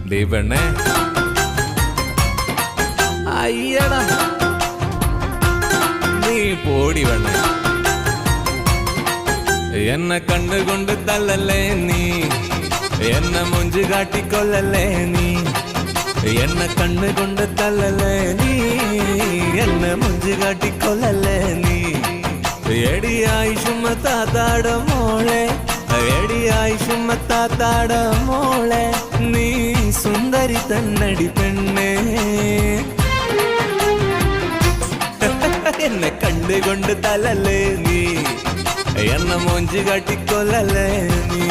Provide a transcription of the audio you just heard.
D പെണ്ണേ അയ്യടാ നീ പോടി പെണ്ണേ എന്നെ കണ്ണുകൊണ്ട് തള്ളല്ലേ നീ എന്നെ മുഞ്ചു കാട്ടിക്കൊള്ളല്ലേ നീ എന്നെ കണ്ണുകൊണ്ട് തള്ളല്ലേ നീ എന്നെ മുഞ്ചു കാട്ടിക്കൊള്ളല്ലേ നീ എടിയായി ചുമത്താത്താട മോളെ എടിയായി ചുമത്താത്താട മോളെ നീ സുന്ദരി തന്നടി പെണ്ണേ എന്നെ കണ്ടുകൊണ്ട് തലല്ലേ നീ എന്നെ മോഞ്ചു കാട്ടിക്കൊല്ലല്ലേ നീ